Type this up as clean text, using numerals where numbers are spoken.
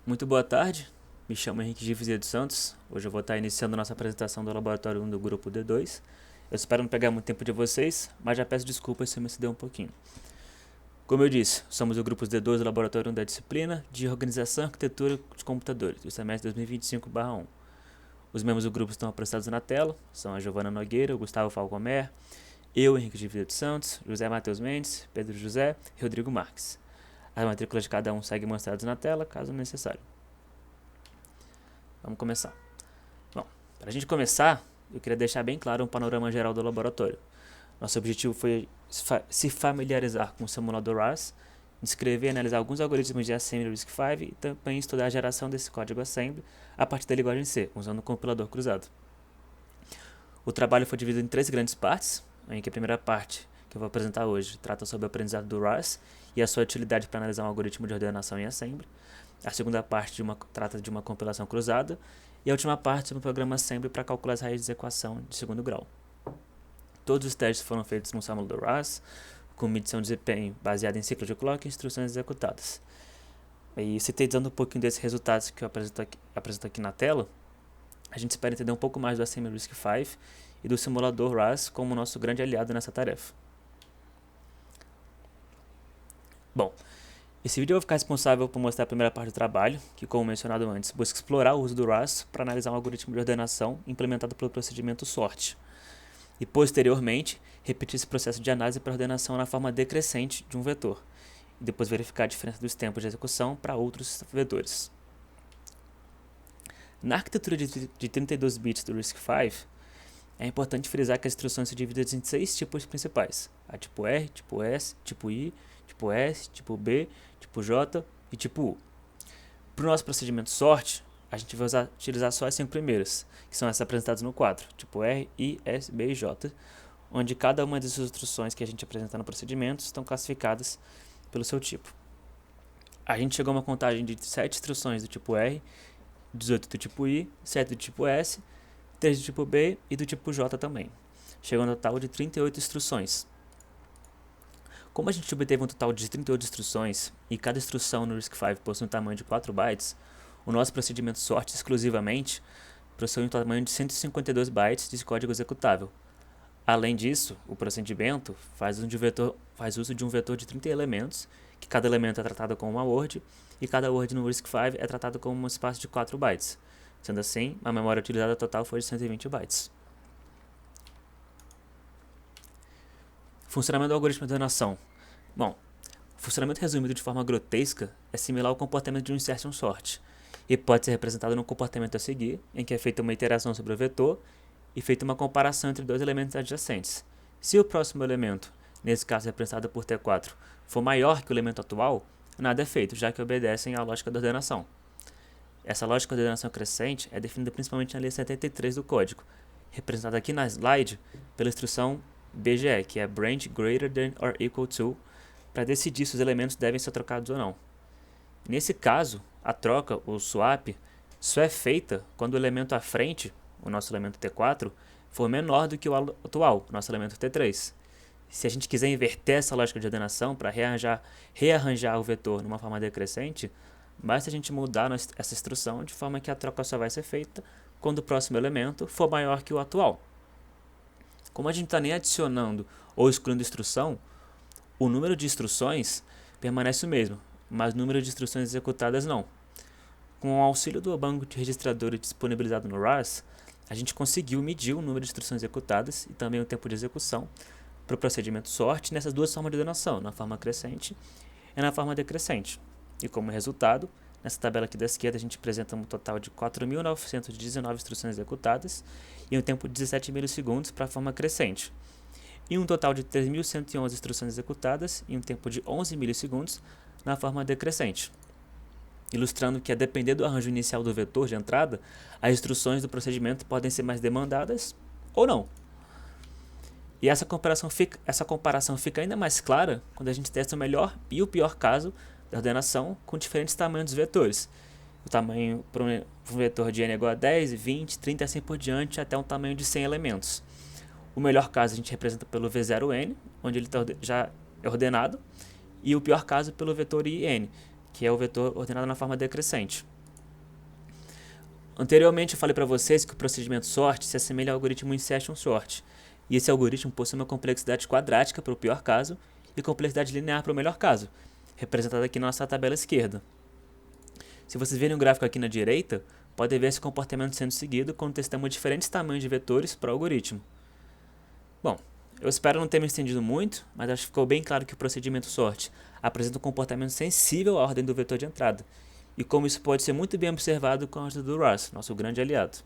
Muito boa tarde, me chamo Henrique Givizia dos Santos. Hoje eu vou estar iniciando nossa apresentação do Laboratório 1 do Grupo D2. Eu espero não pegar muito tempo de vocês, mas já peço desculpas se eu me exceder um pouquinho. Como eu disse, somos o Grupo D2 do Laboratório 1 da disciplina de Organização e Arquitetura de Computadores, do semestre 2025/1. Os membros do grupo estão apresentados na tela, são a Giovana Nogueira, o Gustavo Falcomer, eu, Henrique Givizia dos Santos, José Matheus Mendes, Pedro José e Rodrigo Marques. As matrículas de cada um seguem mostradas na tela, caso necessário. Vamos começar. Bom, para a gente começar, eu queria deixar bem claro um panorama geral do laboratório. Nosso objetivo foi se familiarizar com o simulador RAS, descrever e analisar alguns algoritmos de Assembly RISC-V e também estudar a geração desse código Assembly a partir da linguagem C, usando o compilador cruzado. O trabalho foi dividido em 3 grandes partes, em que a primeira parte, que eu vou apresentar hoje, trata sobre o aprendizado do RAS e a sua utilidade para analisar um algoritmo de ordenação em Assembly. A segunda parte trata de uma compilação cruzada e a última parte sobre um programa Assembly para calcular as raízes de equação de segundo grau. Todos os testes foram feitos no simulador RAS, com medição de desempenho baseada em ciclo de clock e instruções executadas. E sintetizando um pouquinho desses resultados que eu apresento aqui na tela, a gente espera entender um pouco mais do Assembly RISC-V e do simulador RAS como nosso grande aliado nessa tarefa. Bom, esse vídeo eu vou ficar responsável por mostrar a primeira parte do trabalho, que, como mencionado antes, busca explorar o uso do RAS para analisar um algoritmo de ordenação implementado pelo procedimento SORT, e, posteriormente, repetir esse processo de análise para ordenação na forma decrescente de um vetor, e depois verificar a diferença dos tempos de execução para outros vetores. Na arquitetura de 32 bits do RISC-V, é importante frisar que as instruções são divididas em 6 tipos principais: a tipo R, tipo S, tipo I, tipo S, tipo B, tipo J e tipo U. Para o nosso procedimento SORT, a gente vai utilizar só as 5 primeiras, que são essas apresentadas no quadro, tipo R, I, S, B e J, onde cada uma dessas instruções que a gente apresenta no procedimento estão classificadas pelo seu tipo. A gente chegou a uma contagem de 7 instruções do tipo R, 18 do tipo I, 7 do tipo S, 3 do tipo B e do tipo J também, chegando a um total de 38 instruções. Como a gente obteve um total de 38 instruções e cada instrução no RISC-V possui um tamanho de 4 bytes, o nosso procedimento SORT exclusivamente possui um tamanho de 152 bytes de código executável. Além disso, o procedimento faz uso de um vetor de 30 elementos, que cada elemento é tratado como uma word, e cada word no RISC-V é tratado como um espaço de 4 bytes. Sendo assim, a memória utilizada total foi de 120 bytes. Funcionamento do algoritmo de ordenação. Bom, o funcionamento resumido de forma grotesca é similar ao comportamento de um insertion sort, e pode ser representado no comportamento a seguir, em que é feita uma iteração sobre o vetor e feita uma comparação entre 2 elementos adjacentes. Se o próximo elemento, nesse caso representado por T4, for maior que o elemento atual, nada é feito, já que obedecem à lógica da ordenação. Essa lógica de ordenação crescente é definida principalmente na linha 73 do código, representada aqui na slide pela instrução BGE, que é Branch Greater Than or Equal To, para decidir se os elementos devem ser trocados ou não. Nesse caso, a troca, ou swap, só é feita quando o elemento à frente, o nosso elemento T4, for menor do que o atual, o nosso elemento T3. Se a gente quiser inverter essa lógica de ordenação para rearranjar o vetor numa forma decrescente, basta a gente mudar essa instrução de forma que a troca só vai ser feita quando o próximo elemento for maior que o atual. Como a gente não está nem adicionando ou excluindo instrução, o número de instruções permanece o mesmo, mas o número de instruções executadas não. Com o auxílio do banco de registradores disponibilizado no RAS, a gente conseguiu medir o número de instruções executadas e também o tempo de execução para o procedimento SORT nessas 2 formas de ordenação, na forma crescente e na forma decrescente. E como resultado, nessa tabela aqui da esquerda a gente apresenta um total de 4.919 instruções executadas e um tempo de 17 milissegundos para a forma crescente, e um total de 3.111 instruções executadas e um tempo de 11 milissegundos na forma decrescente, ilustrando que, a depender do arranjo inicial do vetor de entrada, as instruções do procedimento podem ser mais demandadas ou não. E essa comparação fica ainda mais clara quando a gente testa o melhor e o pior caso da ordenação com diferentes tamanhos dos vetores. O tamanho para um vetor de n igual a 10, 20, 30 e assim por diante, até um tamanho de 100 elementos. O melhor caso a gente representa pelo V0n, onde ele já é ordenado, e o pior caso pelo vetor IN, que é o vetor ordenado na forma decrescente. Anteriormente eu falei para vocês que o procedimento sort se assemelha ao algoritmo insertion sort, e esse algoritmo possui uma complexidade quadrática para o pior caso e complexidade linear para o melhor caso, representada aqui na nossa tabela esquerda. Se vocês verem o gráfico aqui na direita, pode ver esse comportamento sendo seguido quando testamos diferentes tamanhos de vetores para o algoritmo. Bom, eu espero não ter me estendido muito, mas acho que ficou bem claro que o procedimento sort apresenta um comportamento sensível à ordem do vetor de entrada, e como isso pode ser muito bem observado com a ajuda do RAS, nosso grande aliado.